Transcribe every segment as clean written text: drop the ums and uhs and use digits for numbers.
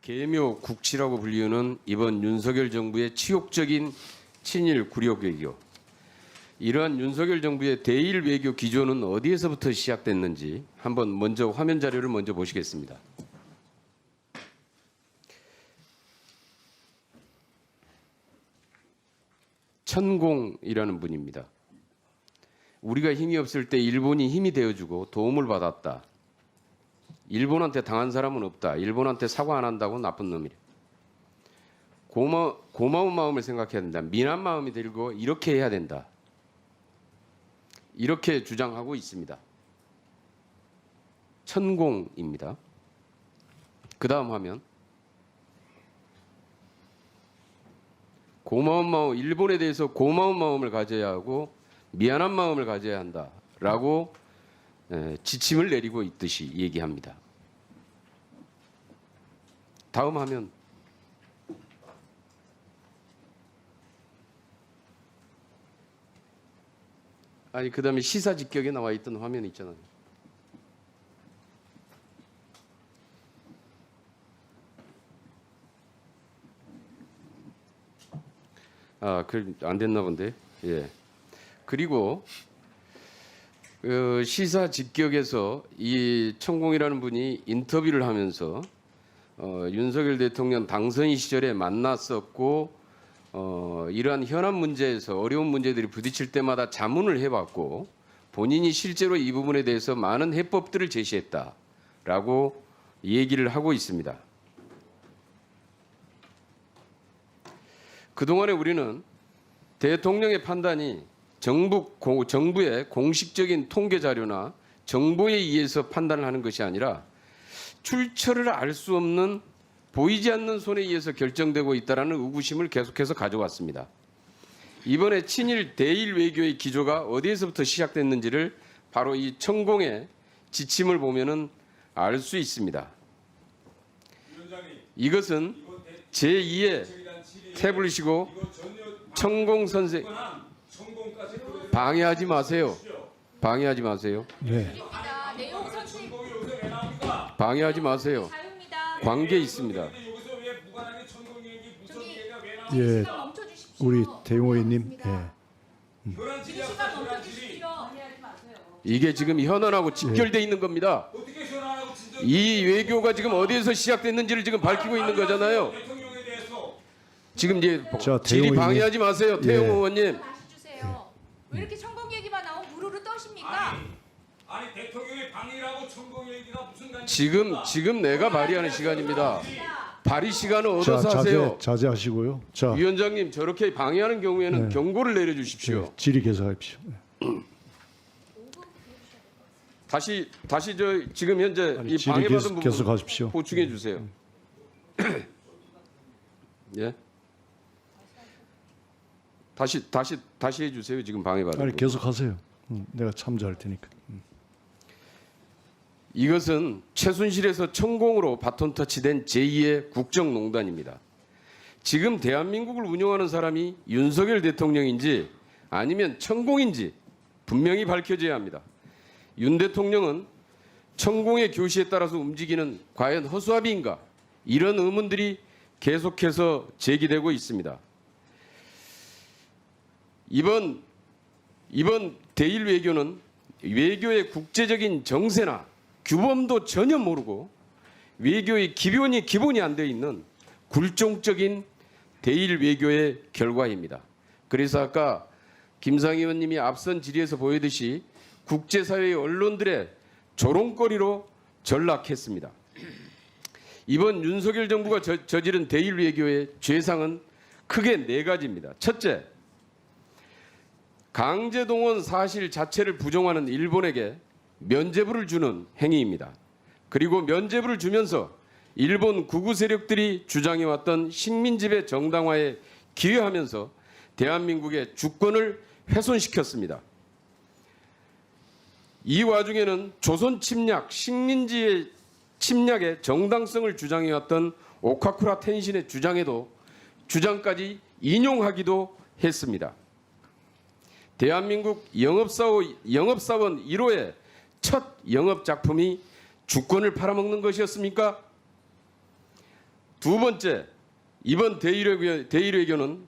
계묘 국치라고 불리우는 이번 윤석열 정부의 치욕적인 친일 굴욕 외교. 이러한 윤석열 정부의 대일 외교 기조는 어디에서부터 시작됐는지 한번 먼저 화면 자료를 먼저 보시겠습니다. 천공이라는 분입니다. 우리가 힘이 없을 때 일본이 힘이 되어주고 도움을 받았다. 일본한테 당한 사람은 없다. 일본한테 사과 안 한다고 나쁜 놈이래. 고마운 마음을 생각해야 된다. 미안 마음이 들고 이렇게 해야 된다. 이렇게 주장하고 있습니다. 천공입니다. 그 다음 화면. 고마운 마음, 일본에 대해서 고마운 마음을 가져야 하고 미안한 마음을 가져야 한다라고 지침을 내리고 있듯이 얘기합니다. 다음 화면. 아니 그다음에 시사 직격에 나와 있던 화면 있잖아요. 안 됐나 본데. 예. 그리고 시사 직격에서 이 천공이라는 분이 인터뷰를 하면서 윤석열 대통령 당선인 시절에 만났었고 이러한 현안 문제에서 어려운 문제들이 부딪힐 때마다 자문을 해봤고 본인이 실제로 이 부분에 대해서 많은 해법들을 제시했다라고 얘기를 하고 있습니다. 그동안에 우리는 대통령의 판단이 정부의 공식적인 통계 자료나 정보에 의해서 판단을 하는 것이 아니라 출처를 알 수 없는 보이지 않는 손에 의해서 결정되고 있다는 의구심을 계속해서 가져왔습니다. 이번에 친일 대일 외교의 기조가 어디에서부터 시작됐는지를 바로 이 천공의 지침을 보면은 알 수 있습니다. 이것은 제2의 태블릿이고 천공 선생 방해하지 마세요. 방해하지 마세요. 네. 방해하지 마세요. 관계 있습니다. 예, 우리 대용 의원님. 예. 이게 지금 현안하고 직결돼 있는 겁니다. 이 외교가 지금 어디에서 시작됐는지를 지금 밝히고 있는 거잖아요. 지금 이제 질의 방해하지 마세요, 태용 의원님. 왜 이렇게 천공 얘기만 나오면 무르르 떠십니까? 아니 대통령의 방해라고 천공 얘기가 무슨 관계입니까? 지금 내가 발의하는 시간입니다. 발의 시간을 얻어서 하세요. 자제하시고요. 자, 위원장님 저렇게 방해하는 경우에는 네. 경고를 내려주십시오. 예, 질의 계속하십시오. 다시 지금 현재 아니, 이 질의 방해받은 부분 계속하십시오. 보충해 주세요. 예. 다시 해주세요. 지금 방해받은 아니 부분. 계속하세요. 내가 참조할 테니까. 이것은 최순실에서 천공으로 바톤 터치된 제2의 국정농단입니다. 지금 대한민국을 운영하는 사람이 윤석열 대통령인지 아니면 천공인지 분명히 밝혀져야 합니다. 윤 대통령은 천공의 교시에 따라서 움직이는 과연 허수아비인가? 이런 의문들이 계속해서 제기되고 있습니다. 이번 대일 외교는 외교의 국제적인 정세나 규범도 전혀 모르고 외교의 기본이 안 되어 있는 굴종적인 대일 외교의 결과입니다. 그래서 아까 김상희 의원님이 앞선 질의에서 보여듯이 국제사회의 언론들의 조롱거리로 전락했습니다. 이번 윤석열 정부가 저지른 대일 외교의 죄상은 크게 4가지입니다. 첫째, 강제동원 사실 자체를 부정하는 일본에게 면죄부를 주는 행위입니다. 그리고 면죄부를 주면서 일본 구구 세력들이 주장해왔던 식민지배 정당화에 기여하면서 대한민국의 주권을 훼손시켰습니다. 이 와중에는 조선 침략, 식민지의 침략의 정당성을 주장해왔던 오카쿠라 텐신의 주장까지 인용하기도 했습니다. 대한민국 영업사원 1호의 첫 영업작품이 주권을 팔아먹는 것이었습니까? 두 번째, 이번 대의뢰교는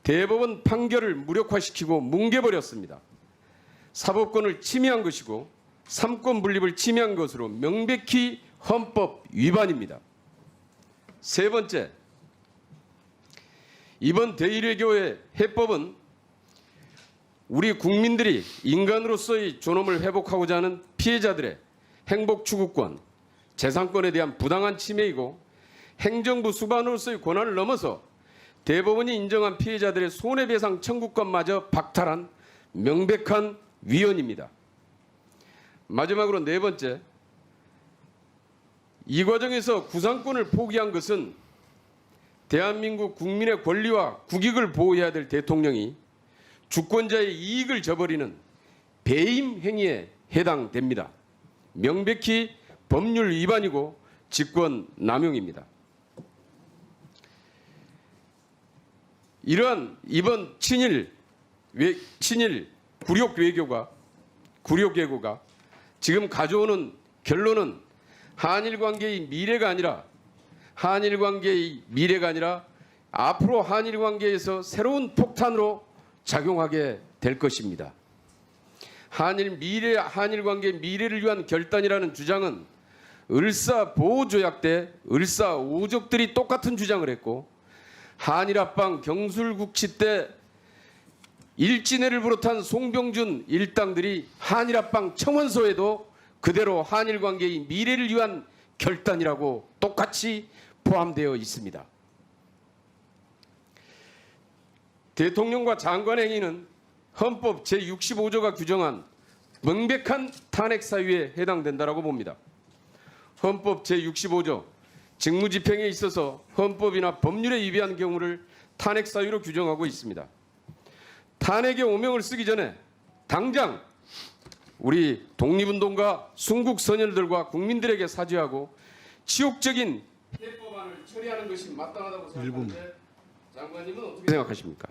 대법원 판결을 무력화시키고 뭉개버렸습니다. 사법권을 침해한 것이고 삼권 분립을 침해한 것으로 명백히 헌법 위반입니다. 세 번째, 이번 대의뢰교의 해법은 우리 국민들이 인간으로서의 존엄을 회복하고자 하는 피해자들의 행복 추구권, 재산권에 대한 부당한 침해이고 행정부 수반으로서의 권한을 넘어서 대법원이 인정한 피해자들의 손해배상 청구권마저 박탈한 명백한 위헌입니다. 마지막으로 네 번째, 이 과정에서 구상권을 포기한 것은 대한민국 국민의 권리와 국익을 보호해야 될 대통령이 주권자의 이익을 저버리는 배임 행위에 해당됩니다. 명백히 법률 위반이고 직권 남용입니다. 이러한 이번 친일 굴욕 외교가 지금 가져오는 결론은 한일 관계의 미래가 아니라 앞으로 한일 관계에서 새로운 폭탄으로 작용하게 될 것입니다. 한일 관계 미래를 위한 결단이라는 주장은 을사보호조약 때 을사오족들이 똑같은 주장을 했고 한일 합방 경술국치 때 일진회를 비롯한 송병준 일당들이 한일 합방 청원서에도 그대로 한일 관계의 미래를 위한 결단이라고 똑같이 포함되어 있습니다. 대통령과 장관의 행위는 헌법 제65조가 규정한 명백한 탄핵 사유에 해당된다고 봅니다. 헌법 제65조 직무집행에 있어서 헌법이나 법률에 위배한 경우를 탄핵 사유로 규정하고 있습니다. 탄핵의 오명을 쓰기 전에 당장 우리 독립운동가 순국 선열들과 국민들에게 사죄하고 치욕적인 해법안을 처리하는 것이 마땅하다고 생각하는데 장관님은 어떻게 생각하십니까?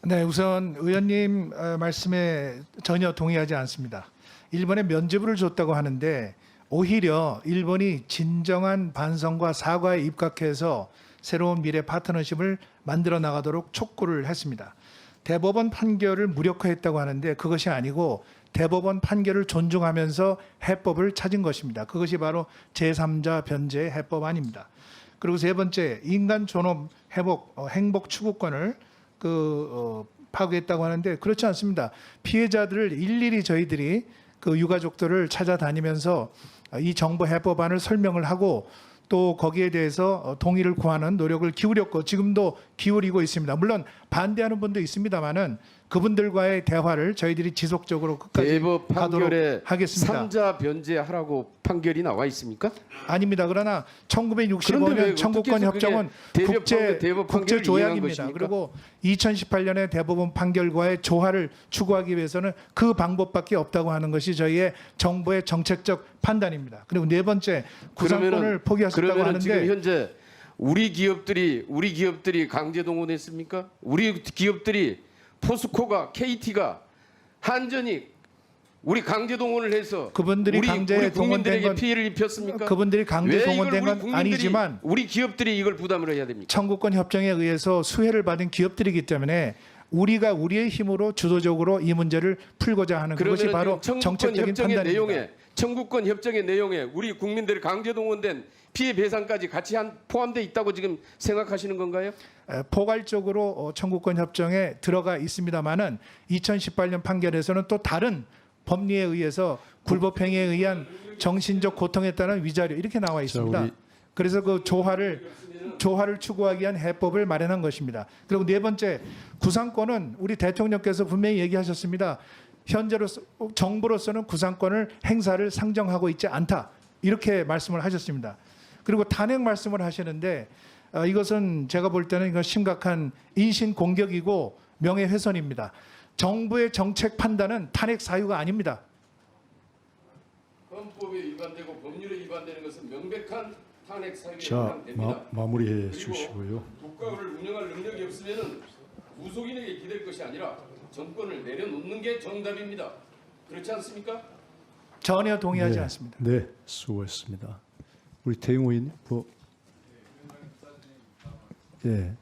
네, 우선 의원님 말씀에 전혀 동의하지 않습니다. 일본에 면죄부를 줬다고 하는데 오히려 일본이 진정한 반성과 사과에 입각해서 새로운 미래 파트너십을 만들어 나가도록 촉구를 했습니다. 대법원 판결을 무력화했다고 하는데 그것이 아니고 대법원 판결을 존중하면서 해법을 찾은 것입니다. 그것이 바로 제3자 변제 해법안입니다. 그리고 세 번째, 인간 존엄 회복 행복 추구권을 파괴했다고 하는데 그렇지 않습니다. 피해자들을 일일이 저희들이 그 유가족들을 찾아다니면서 이 정부 해법안을 설명을 하고 또 거기에 대해서 동의를 구하는 노력을 기울였고 지금도 기울이고 있습니다. 물론 반대하는 분도 있습니다만은 그분들과의 대화를 저희들이 지속적으로 끝까지 대법 판결에 하도록 하겠습니다. 3자 변제하라고 판결이 나와 있습니까? 아닙니다. 그러나 그런데 왜 1965년 청구권 어떻게 해서 협정은 대법 국제 판결을 이행한 조약입니다. 것입니까? 그리고 2018년에 대법원 판결과의 조화를 추구하기 위해서는 그 방법밖에 없다고 하는 것이 저희의 정부의 정책적 판단입니다. 그리고 네 번째, 구상권을 포기하셨다고 그러면은 지금 하는데 현재 우리 기업들이 강제 동원했습니까? 우리 기업들이 포스코가 KT가 한전이 우리 강제 동원을 해서 그분들이 강제 우리 동원된 국민들에게 건 피해를 입혔습니까? 그분들이 강제 왜 이걸 동원된 우리 건 국민들이, 아니지만 우리 기업들이 이걸 부담을 해야 됩니까? 청구권 협정에 의해서 수혜를 받은 기업들이기 때문에 우리가 우리의 힘으로 주도적으로 이 문제를 풀고자 하는 그것이 바로 정책적인 판단입니다. 청구권 협정의 내용에 우리 국민들이 강제 동원된 피해 배상까지 같이 포함되어 있다고 지금 생각하시는 건가요? 포괄적으로 청구권 협정에 들어가 있습니다만은 2018년 판결에서는 또 다른 법리에 의해서 불법행위에 의한 정신적 고통에 따른 위자료 이렇게 나와 있습니다. 우리- 그래서 그 조화를 추구하기 위한 해법을 마련한 것입니다. 그리고 네 번째, 구상권은 우리 대통령께서 분명히 얘기하셨습니다. 현재로서 정부로서는 구상권을 행사를 상정하고 있지 않다 이렇게 말씀을 하셨습니다. 그리고 탄핵 말씀을 하시는데 이것은 제가 볼 때는 이건 심각한 인신 공격이고 명예훼손입니다. 정부의 정책 판단은 탄핵 사유가 아닙니다. 헌법에 위반되고 법률에 위반되는 것은 명백한 탄핵 사유에 자, 해당됩니다. 마무리해 그리고 주시고요. 국가를 운영할 능력이 없으면은 무속인에게 기댈 것이 아니라 정권을 내려놓는 게 정답입니다. 그렇지 않습니까? 전혀 동의하지 네, 않습니다. 네, 수고했습니다. 우리 대응 의원님, 예.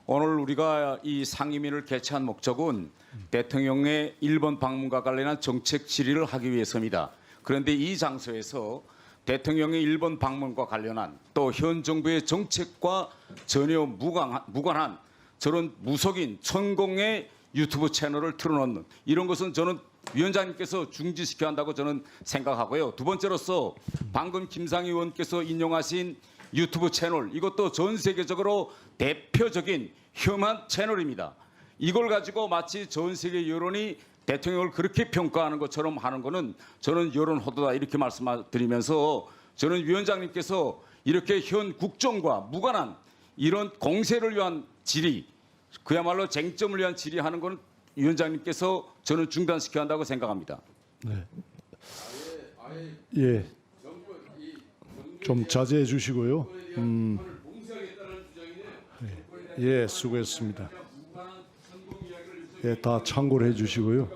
오늘 우리가 이 상임위를 개최한 목적은 대통령의 일본 방문과 관련한 정책 질의를 하기 위해서입니다. 그런데 이 장소에서 대통령의 일본 방문과 관련한 또 현 정부의 정책과 전혀 무관한 저런 무속인 천공의 유튜브 채널을 틀어놓는 이런 것은 저는 위원장님께서 중지시켜야 한다고 저는 생각하고요. 두 번째로서 방금 김상희 의원께서 인용하신 유튜브 채널 이것도 전 세계적으로 대표적인 혐한 채널입니다. 이걸 가지고 마치 전 세계 여론이 대통령을 그렇게 평가하는 것처럼 하는 것은 저는 여론 호도다 이렇게 말씀드리면서 저는 위원장님께서 이렇게 현 국정과 무관한 이런 공세를 위한 질의 그야말로 쟁점을 위한 질의하는 것은 위원장님께서 저는 중단시켜야 한다고 생각합니다. 네. 예. 좀 자제해 주시고요. 예, 수고했습니다. 예, 다 참고를 해 주시고요.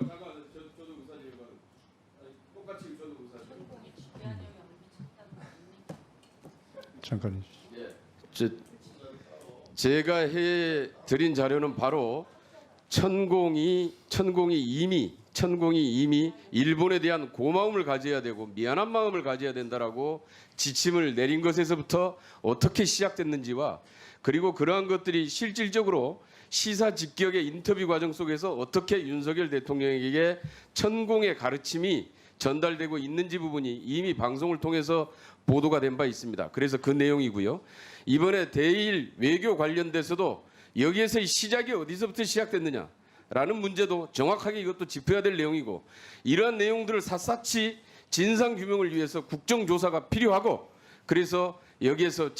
잠깐. 제가 해 드린 자료는 바로 천공이 이미 일본에 대한 고마움을 가져야 되고 미안한 마음을 가져야 된다라고 지침을 내린 것에서부터 어떻게 시작됐는지와 그리고 그러한 것들이 실질적으로 시사 직격의 인터뷰 과정 속에서 어떻게 윤석열 대통령에게 천공의 가르침이 전달되고 있는지 부분이 이미 방송을 통해서 보도가 된 바 있습니다. 그래서 그 내용이고요. 이번에 대일 외교 관련돼서도 여기에서의 시작이 어디서부터 시작됐느냐라는 문제도 정확하게 이것도 짚어야 될 내용이고 이러한 내용들을 샅샅이 진상 규명을 위해서 국정조사가 필요하고 그래서 여기에서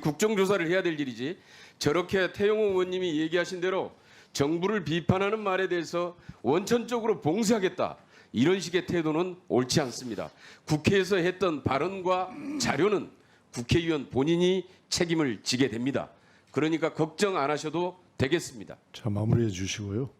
국정조사를 해야 될 일이지 저렇게 태영호 의원님이 얘기하신 대로 정부를 비판하는 말에 대해서 원천적으로 봉쇄하겠다. 이런 식의 태도는 옳지 않습니다. 국회에서 했던 발언과 자료는 국회의원 본인이 책임을 지게 됩니다. 그러니까 걱정 안 하셔도 되겠습니다. 자, 마무리해 주시고요.